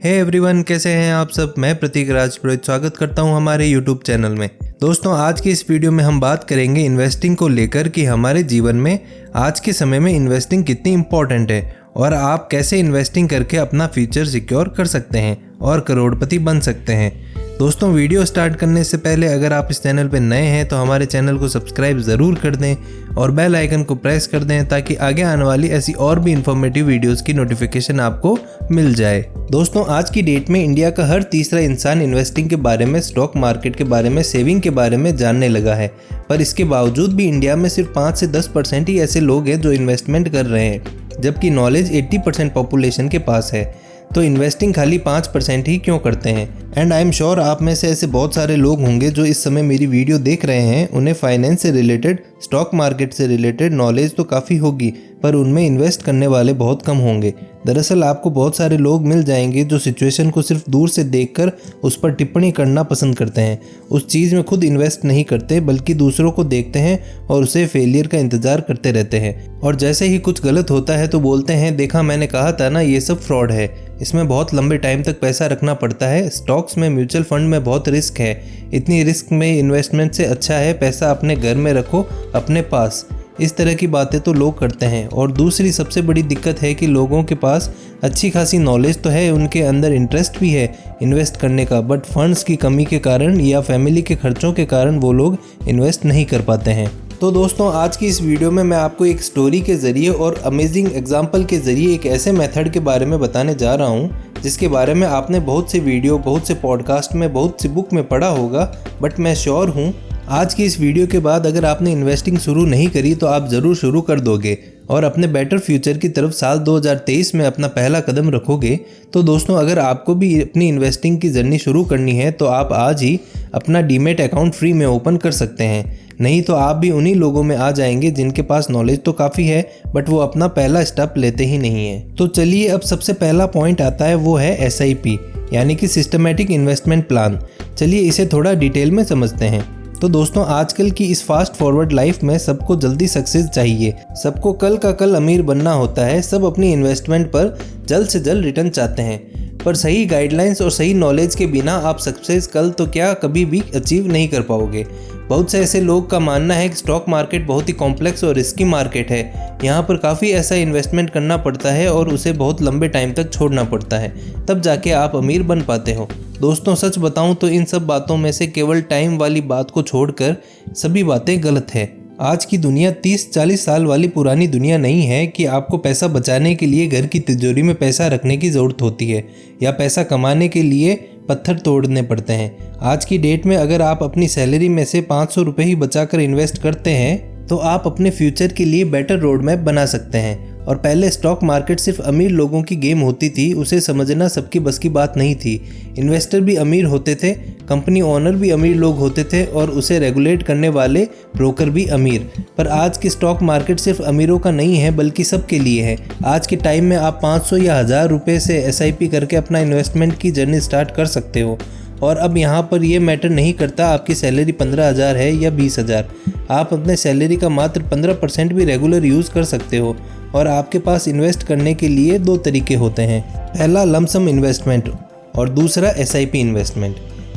Hey everyone, कैसे हैं आप सब। मैं प्रतीक राज पुरोहित स्वागत करता हूं हमारे यूट्यूब चैनल में। दोस्तों, आज की इस वीडियो में हम बात करेंगे इन्वेस्टिंग को लेकर कि हमारे जीवन में आज के समय में इन्वेस्टिंग कितनी इम्पोर्टेंट है और आप कैसे इन्वेस्टिंग करके अपना फ्यूचर सिक्योर कर सकते हैं और करोड़पति बन सकते हैं। दोस्तों, वीडियो स्टार्ट करने से पहले अगर आप इस चैनल पर नए हैं तो हमारे चैनल को सब्सक्राइब ज़रूर कर दें और बेल आइकन को प्रेस कर दें ताकि आगे आने वाली ऐसी और भी इन्फॉर्मेटिव वीडियोस की नोटिफिकेशन आपको मिल जाए। दोस्तों, आज की डेट में इंडिया का हर तीसरा इंसान इन्वेस्टिंग के बारे में, स्टॉक मार्केट के बारे में, सेविंग के बारे में जानने लगा है। पर इसके बावजूद भी इंडिया में सिर्फ 5 से 10% ही ऐसे लोग हैं जो इन्वेस्टमेंट कर रहे हैं, जबकि नॉलेज 80% पॉपुलेशन के पास है। तो इन्वेस्टिंग खाली 5% ही क्यों करते हैं। एंड आई एम श्योर आप में से ऐसे बहुत सारे लोग होंगे जो इस समय मेरी वीडियो देख रहे हैं, उन्हें फाइनेंस से रिलेटेड, स्टॉक मार्केट से रिलेटेड नॉलेज तो काफ़ी होगी, पर उनमें इन्वेस्ट करने वाले बहुत कम होंगे। दरअसल आपको बहुत सारे लोग मिल जाएंगे जो सिचुएशन को सिर्फ दूर से देखकर उस पर टिप्पणी करना पसंद करते हैं। उस चीज़ में खुद इन्वेस्ट नहीं करते बल्कि दूसरों को देखते हैं और उसे फेलियर का इंतज़ार करते रहते हैं। और जैसे ही कुछ गलत होता है तो बोलते हैं, देखा मैंने कहा था ना, ये सब फ्रॉड है, इसमें बहुत लंबे टाइम तक पैसा रखना पड़ता है, स्टॉक्स में, म्यूचुअल फंड में बहुत रिस्क है, इतनी रिस्क में इन्वेस्टमेंट से अच्छा है पैसा अपने घर में रखो, अपने पास। इस तरह की बातें तो लोग करते हैं। और दूसरी सबसे बड़ी दिक्कत है कि लोगों के पास अच्छी खासी नॉलेज तो है, उनके अंदर इंटरेस्ट भी है इन्वेस्ट करने का, बट फंड्स की कमी के कारण या फैमिली के खर्चों के कारण वो लोग इन्वेस्ट नहीं कर पाते हैं। तो दोस्तों, आज की इस वीडियो में मैं आपको एक स्टोरी के ज़रिए और अमेजिंग एग्जाम्पल के ज़रिए एक ऐसे मेथड के बारे में बताने जा रहा हूँ जिसके बारे में आपने बहुत से वीडियो, बहुत से पॉडकास्ट में, बहुत सी बुक में पढ़ा होगा, बट मैं श्योर हूँ आज की इस वीडियो के बाद अगर आपने इन्वेस्टिंग शुरू नहीं करी तो आप ज़रूर शुरू कर दोगे और अपने बेटर फ्यूचर की तरफ साल 2023 में अपना पहला कदम रखोगे। तो दोस्तों, अगर आपको भी अपनी इन्वेस्टिंग की जर्नी शुरू करनी है तो आप आज ही अपना डीमेट अकाउंट फ्री में ओपन कर सकते हैं। नहीं तो आप भी उन्हीं लोगों में आ जाएंगे जिनके पास नॉलेज तो काफ़ी है बट वो अपना पहला स्टेप लेते ही नहीं है। तो चलिए, अब सबसे पहला पॉइंट आता है, वो है SIP यानी कि सिस्टमेटिक इन्वेस्टमेंट प्लान। चलिए इसे थोड़ा डिटेल में समझते हैं। तो दोस्तों, आजकल की इस फास्ट फॉरवर्ड लाइफ में सबको जल्दी सक्सेस चाहिए, सबको कल का कल अमीर बनना होता है, सब अपनी इन्वेस्टमेंट पर जल्द से जल्द रिटर्न चाहते हैं। पर सही गाइडलाइंस और सही नॉलेज के बिना आप सक्सेस कल तो क्या कभी भी अचीव नहीं कर पाओगे। बहुत से ऐसे लोग का मानना है कि स्टॉक मार्केट बहुत ही कॉम्प्लेक्स और रिस्की मार्केट है, यहाँ पर काफ़ी ऐसा इन्वेस्टमेंट करना पड़ता है और उसे बहुत लंबे टाइम तक छोड़ना पड़ता है, तब जाके आप अमीर बन पाते हो। दोस्तों, सच बताऊं तो इन सब बातों में से केवल टाइम वाली बात को छोड़कर सभी बातें गलत है। आज की दुनिया 30-40 साल वाली पुरानी दुनिया नहीं है कि आपको पैसा बचाने के लिए घर की तिजोरी में पैसा रखने की ज़रूरत होती है या पैसा कमाने के लिए पत्थर तोड़ने पड़ते हैं। आज की डेट में अगर आप अपनी सैलरी में से 500 रुपये ही बचाकर इन्वेस्ट करते हैं तो आप अपने फ्यूचर के लिए बेटर रोड मैप बना सकते हैं। और पहले स्टॉक मार्केट सिर्फ अमीर लोगों की गेम होती थी, उसे समझना सबकी बस की बात नहीं थी। इन्वेस्टर भी अमीर होते थे, कंपनी ओनर भी अमीर लोग होते थे और उसे रेगुलेट करने वाले ब्रोकर भी अमीर। पर आज की स्टॉक मार्केट सिर्फ अमीरों का नहीं है बल्कि सबके लिए है। आज के टाइम में आप 500 या 1000 रुपये से SIP करके अपना इन्वेस्टमेंट की जर्नी स्टार्ट कर सकते हो। और अब यहाँ पर ये मैटर नहीं करता आपकी सैलरी 15,000 है या 20,000, आप अपने सैलरी का मात्र 15% भी रेगुलर यूज़ कर सकते हो। और आपके पास इन्वेस्ट करने के लिए 2 तरीके होते हैं, पहला लमसम इन्वेस्टमेंट और दूसरा SIP इन्वेस्टमेंट।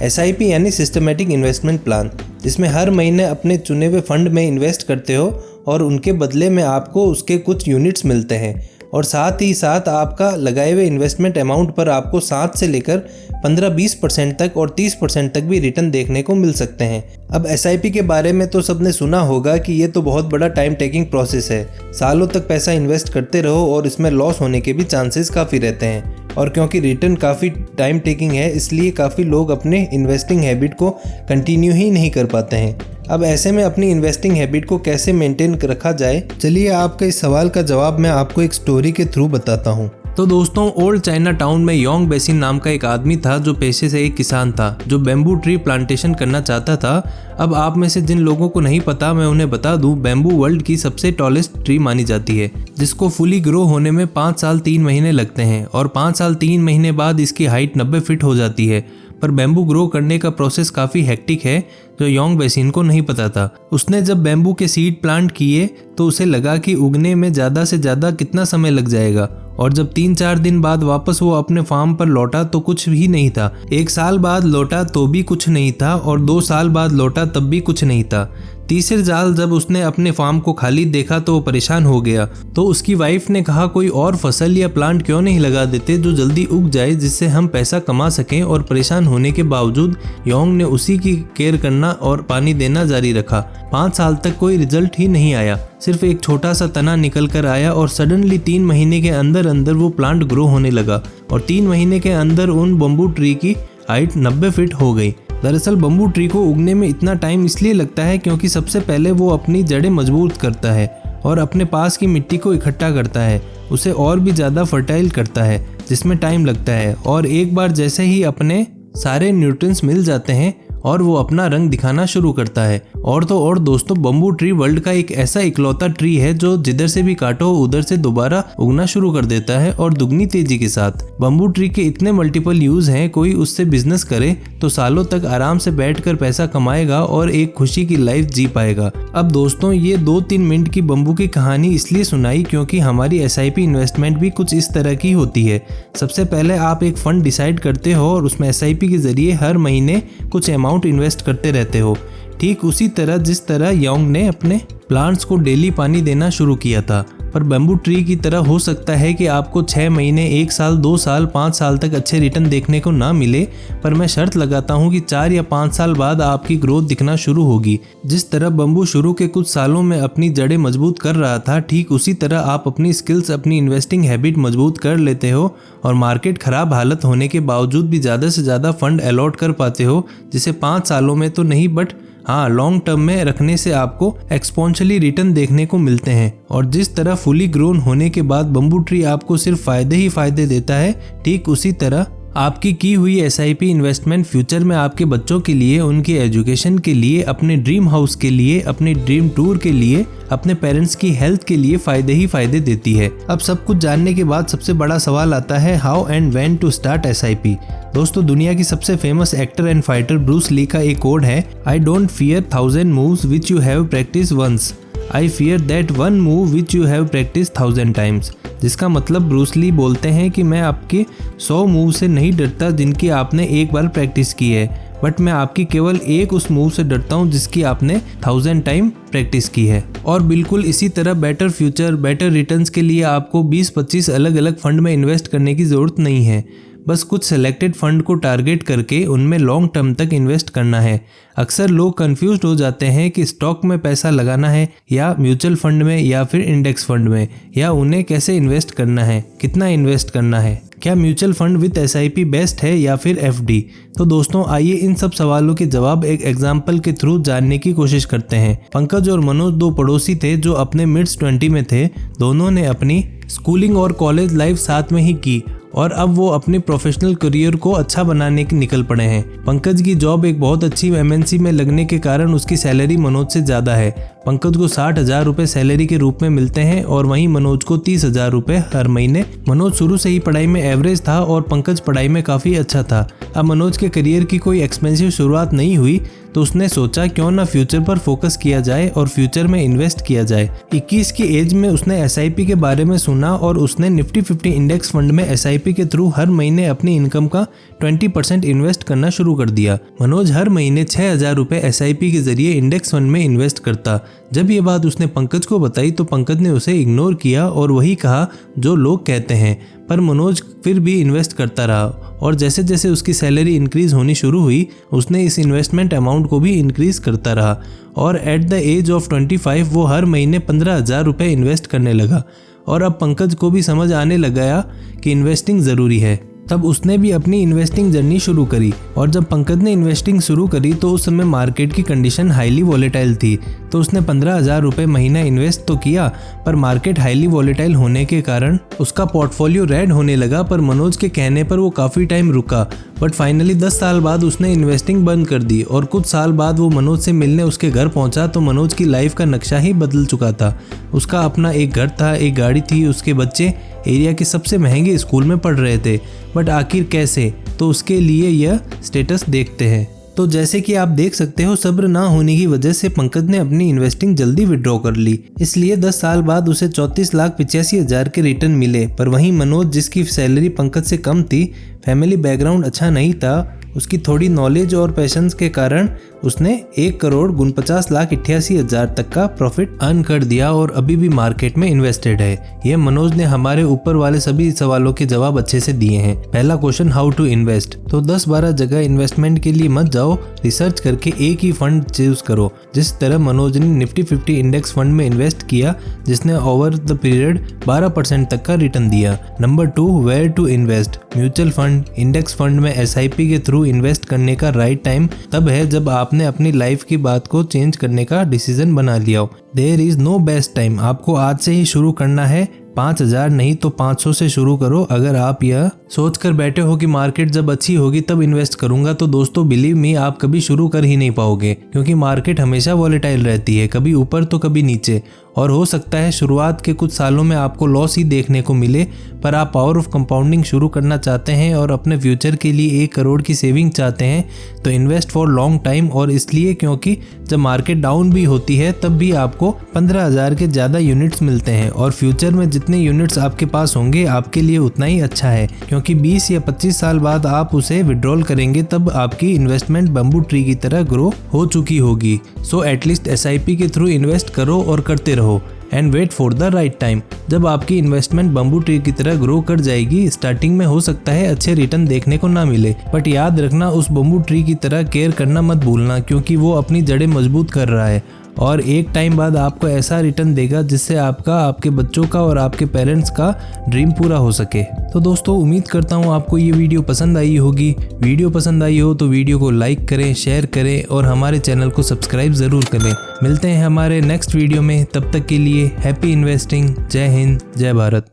SIP यानी सिस्टमेटिक इन्वेस्टमेंट प्लान, जिसमें हर महीने अपने चुने हुए फंड में इन्वेस्ट करते हो और उनके बदले में आपको उसके कुछ यूनिट्स मिलते हैं और साथ ही साथ आपका लगाए हुए इन्वेस्टमेंट अमाउंट पर आपको 7 से लेकर 15-20% तक और 30% तक भी रिटर्न देखने को मिल सकते हैं। अब SIP के बारे में तो सबने सुना होगा कि ये तो बहुत बड़ा टाइम टेकिंग प्रोसेस है, सालों तक पैसा इन्वेस्ट करते रहो और इसमें लॉस होने के भी चांसेस काफ़ी रहते हैं। और क्योंकि रिटर्न काफ़ी टाइम टेकिंग है इसलिए काफ़ी लोग अपने इन्वेस्टिंग हैबिट को कंटिन्यू ही नहीं कर पाते हैं। अब ऐसे में अपनी इन्वेस्टिंग हैबिट को कैसे मेंटेन रखा जाए, चलिए आपका इस सवाल का जवाब मैं आपको एक स्टोरी के थ्रू बताता हूँ। तो दोस्तों, ओल्ड चाइना टाउन में योंग बेसिन नाम का एक आदमी था जो पेशे से एक किसान था जो बैम्बू ट्री प्लांटेशन करना चाहता था। अब आप में से जिन लोगों को नहीं पता मैं उन्हें बता दूं, बैम्बू वर्ल्ड की सबसे टॉलेस्ट ट्री मानी जाती है जिसको फुली ग्रो होने में 5 साल 3 महीने लगते हैं और 5 साल 3 महीने बाद इसकी हाइट 90 फीट हो जाती है। पर बैम्बू ग्रो करने का प्रोसेस काफ़ी हेक्टिक है जो योंग बेसिन को नहीं पता था। उसने जब बैम्बू के सीड प्लांट किए तो उसे लगा कि उगने में ज़्यादा से ज़्यादा कितना समय लग जाएगा और जब 3-4 दिन बाद वापस वो अपने फार्म पर लौटा तो कुछ भी नहीं था। 1 साल बाद लौटा तो भी कुछ नहीं था और 2 साल बाद लौटा तब भी कुछ नहीं था। तीसरे साल जब उसने अपने फार्म को खाली देखा तो वो परेशान हो गया। तो उसकी वाइफ ने कहा कोई और फसल या प्लांट क्यों नहीं लगा देते जो जल्दी उग जाए, जिससे हम पैसा कमा सकें। और परेशान होने के बावजूद योंग ने उसी की केयर करना और पानी देना जारी रखा। 5 साल तक कोई रिजल्ट ही नहीं आया, सिर्फ एक छोटा सा तना निकल कर आया और सडनली 3 महीने के अंदर अंदर वो प्लांट ग्रो होने लगा और 3 महीने के अंदर उन बम्बू ट्री की हाइट 90 फीट हो गई। दरअसल बम्बू ट्री को उगने में इतना टाइम इसलिए लगता है क्योंकि सबसे पहले वो अपनी जड़ें मजबूत करता है और अपने पास की मिट्टी को इकट्ठा करता है, उसे और भी ज़्यादा फर्टाइल करता है जिसमें टाइम लगता है। और एक बार जैसे ही अपने सारे न्यूट्रिएंट्स मिल जाते हैं और वो अपना रंग दिखाना शुरू करता है। और तो और दोस्तों, बम्बू ट्री वर्ल्ड का एक ऐसा इकलौता ट्री है जो जिधर से भी काटो उधर से दोबारा उगना शुरू कर देता है और दुगनी तेजी के साथ। बम्बू ट्री के इतने मल्टीपल यूज हैं, कोई उससे बिजनेस करे तो सालों तक आराम से बैठकर पैसा कमाएगा और एक खुशी की लाइफ जी पाएगा। अब दोस्तों, ये 2-3 मिनट की बम्बू की कहानी इसलिए सुनाई क्योंकि हमारी SIP इन्वेस्टमेंट भी कुछ इस तरह की होती है। सबसे पहले आप एक फंड डिसाइड करते हो और उसमें SIP के जरिए हर महीने कुछ अमाउंट इन्वेस्ट करते रहते हो। ठीक उसी तरह जिस तरह योंग ने अपने प्लांट्स को डेली पानी देना शुरू किया था। पर बम्बू ट्री की तरह हो सकता है कि आपको 6 महीने, 1 साल, 2 साल, 5 साल तक अच्छे रिटर्न देखने को ना मिले, पर मैं शर्त लगाता हूँ कि 4 या 5 साल बाद आपकी ग्रोथ दिखना शुरू होगी। जिस तरह बम्बू शुरू के कुछ सालों में अपनी जड़ें मजबूत कर रहा था, ठीक उसी तरह आप अपनी स्किल्स, अपनी इन्वेस्टिंग हैबिट मजबूत कर लेते हो और मार्केट खराब हालत होने के बावजूद भी ज़्यादा से ज़्यादा फंड अलॉट कर पाते हो, जिसे 5 सालों में तो नहीं बट हाँ लॉन्ग टर्म में रखने से आपको एक्सपोनेंशियली रिटर्न देखने को मिलते हैं। और जिस तरह फुली ग्रोन होने के बाद बम्बू ट्री आपको सिर्फ फायदे ही फायदे देता है, ठीक उसी तरह आपकी की हुई SIP इन्वेस्टमेंट फ्यूचर में आपके बच्चों के लिए, उनके एजुकेशन के लिए, अपने ड्रीम हाउस के लिए, अपने ड्रीम टूर के लिए, अपने पेरेंट्स की हेल्थ के लिए फायदे ही फायदे देती है। अब सब कुछ जानने के बाद सबसे बड़ा सवाल आता है, how and when to start SIP। दोस्तों, दुनिया की सबसे famous actor and fighter Bruce Lee का एक कोड है, I don't fear 1000 moves which you have practice once, I fear that one move which you have practice 1000 times. जिसका मतलब Bruce Lee बोलते हैं कि मैं आपके 100 मूव से नहीं डरता जिनकी आपने एक बार प्रैक्टिस की है, बट मैं आपकी केवल एक उस मूव से डरता हूँ जिसकी आपने 1000 टाइम प्रैक्टिस की है। और बिल्कुल इसी तरह बेटर फ्यूचर, बेटर रिटर्न्स के लिए आपको 20-25 अलग अलग फंड में इन्वेस्ट करने की ज़रूरत नहीं है। बस कुछ सेलेक्टेड फंड को टारगेट करके उनमें लॉन्ग टर्म तक इन्वेस्ट करना है। अक्सर लोग कंफ्यूज्ड हो जाते हैं कि स्टॉक में पैसा लगाना है या म्यूचुअल फंड में या फिर इंडेक्स फंड में, या उन्हें कैसे इन्वेस्ट करना है, कितना इन्वेस्ट करना है, क्या mutual fund with SIP best है या फिर FD। तो दोस्तों, आइए इन सब सवालों के जवाब एक एग्जाम्पल के थ्रू जानने की कोशिश करते हैं। पंकज और मनोज 2 पड़ोसी थे जो अपने मिड्स 20 में थे। दोनों ने अपनी स्कूलिंग और कॉलेज लाइफ साथ में ही की और अब वो अपने प्रोफेशनल करियर को अच्छा बनाने के निकल पड़े हैं। पंकज की जॉब एक बहुत अच्छी MNC में लगने के कारण उसकी सैलरी मनोज से ज़्यादा है। पंकज को 60,000 रुपये सैलरी के रूप में मिलते हैं और वहीं मनोज को 30,000 रुपये हर महीने। मनोज शुरू से ही पढ़ाई में एवरेज था और पंकज पढ़ाई में काफ़ी अच्छा था। अब मनोज के करियर की कोई एक्सपेंसिव शुरुआत नहीं हुई तो उसने सोचा क्यों ना फ्यूचर पर फोकस किया जाए और फ्यूचर में इन्वेस्ट किया जाए। 21 की एज में उसने SIP के बारे में सुना और उसने निफ्टी 50 इंडेक्स फंड में SIP के थ्रू हर महीने अपनी इनकम का 20% इन्वेस्ट करना शुरू कर दिया। मनोज हर महीने 6,000 रुपये SIP के जरिए इंडेक्स फंड में इन्वेस्ट करता। जब ये बात उसने पंकज को बताई तो पंकज ने उसे इग्नोर किया और वही कहा जो लोग कहते हैं, पर मनोज फिर भी इन्वेस्ट करता रहा और जैसे जैसे उसकी सैलरी इंक्रीज होनी शुरू हुई उसने इस इन्वेस्टमेंट अमाउंट को भी इंक्रीज करता रहा और एट द एज ऑफ 25 वो हर महीने 15,000 रुपये इन्वेस्ट करने लगा। और अब पंकज को भी समझ आने लगा कि इन्वेस्टिंग ज़रूरी है। तब उसने भी अपनी इन्वेस्टिंग जर्नी शुरू करी और जब पंकज ने इन्वेस्टिंग शुरू करी तो उस समय मार्केट की कंडीशन हाईली वॉलेटाइल थी। तो उसने 15,000 रुपये महीना इन्वेस्ट तो किया, पर मार्केट हाईली वॉलेटाइल होने के कारण उसका पोर्टफोलियो रेड होने लगा। पर मनोज के कहने पर वो काफ़ी टाइम रुका, बट फाइनली 10 साल बाद उसने इन्वेस्टिंग बंद कर दी और कुछ साल बाद वो मनोज से मिलने उसके घर पहुंचा तो मनोज की लाइफ का नक्शा ही बदल चुका था। उसका अपना एक घर था, एक गाड़ी थी, उसके बच्चे एरिया के सबसे महंगे स्कूल में पढ़ रहे थे। बट आखिर कैसे, तो उसके लिए यह स्टेटस देखते हैं। तो जैसे कि आप देख सकते हो, सब्र ना होने की वजह से पंकज ने अपनी इन्वेस्टिंग जल्दी विड्रॉ कर ली, इसलिए 10 साल बाद उसे 34,85,000 के रिटर्न मिले। पर वहीं मनोज, जिसकी सैलरी पंकज से कम थी, फैमिली बैकग्राउंड अच्छा नहीं था, उसकी थोड़ी नॉलेज और पैशंस के कारण उसने 1,49,88,000 तक का प्रॉफिट अर्न कर दिया और अभी भी मार्केट में इन्वेस्टेड है। यह मनोज ने हमारे ऊपर वाले सभी सवालों के जवाब अच्छे से दिए हैं। पहला क्वेश्चन, हाउ टू इन्वेस्ट। तो 10-12 जगह इन्वेस्टमेंट के लिए मत जाओ, रिसर्च करके एक ही फंड चूज करो। जिस तरह मनोज ने निफ्टी 50 इंडेक्स फंड में इन्वेस्ट किया, जिसने ओवर द पीरियड 12% तक का रिटर्न दिया। Number 2, where to invest. Mutual fund, index fund में SIP के थ्रू इन्वेस्ट करने का राइट टाइम तब है जब आपने अपनी लाइफ की बात को चेंज करने का डिसीजन बना लिया हो। There is no best time. आपको आज से ही शुरू करना है। 5,000 नहीं तो 500 से शुरू करो। अगर आप यह सोच कर बैठे हो कि मार्केट जब अच्छी होगी तब इन्वेस्ट करूंगा, तो दोस्तों बिलीव मी, आप कभी शुरू कर ही नहीं पाओगे, क्योंकि मार्केट हमेशा वॉलेटाइल रहती है, कभी ऊपर तो कभी नीचे। और हो सकता है शुरुआत के कुछ सालों में आपको लॉस ही देखने को मिले, पर आप पावर ऑफ कंपाउंडिंग शुरू करना चाहते हैं और अपने फ्यूचर के लिए 1 करोड़ की सेविंग चाहते हैं, तो इन्वेस्ट फॉर लॉन्ग टाइम। और इसलिए क्योंकि जब मार्केट डाउन भी होती है तब भी आपको 15,000 के ज़्यादा यूनिट्स मिलते हैं, और फ्यूचर में जितने यूनिट्स आपके पास होंगे आपके लिए उतना ही अच्छा है, क्योंकि 20 या 25 साल बाद आप उसे विड्रॉल करेंगे तब आपकी इन्वेस्टमेंट बम्बू ट्री की तरह ग्रो हो चुकी होगी। सो एटलीस्ट SIP के थ्रू इन्वेस्ट करो और करते रहो and wait for the right time. जब आपकी इन्वेस्टमेंट बम्बू ट्री की तरह ग्रो कर जाएगी, स्टार्टिंग में हो सकता है अच्छे रिटर्न देखने को ना मिले, बट याद रखना उस बम्बू ट्री की तरह केयर करना मत भूलना, क्योंकि वो अपनी जड़ें मजबूत कर रहा है और एक टाइम बाद आपको ऐसा रिटर्न देगा जिससे आपका, आपके बच्चों का और आपके पेरेंट्स का ड्रीम पूरा हो सके। तो दोस्तों उम्मीद करता हूँ आपको ये वीडियो पसंद आई होगी। वीडियो पसंद आई हो तो वीडियो को लाइक करें, शेयर करें और हमारे चैनल को सब्सक्राइब ज़रूर करें। मिलते हैं हमारे नेक्स्ट वीडियो में, तब तक के लिए हैप्पी इन्वेस्टिंग। जय हिंद, जय भारत।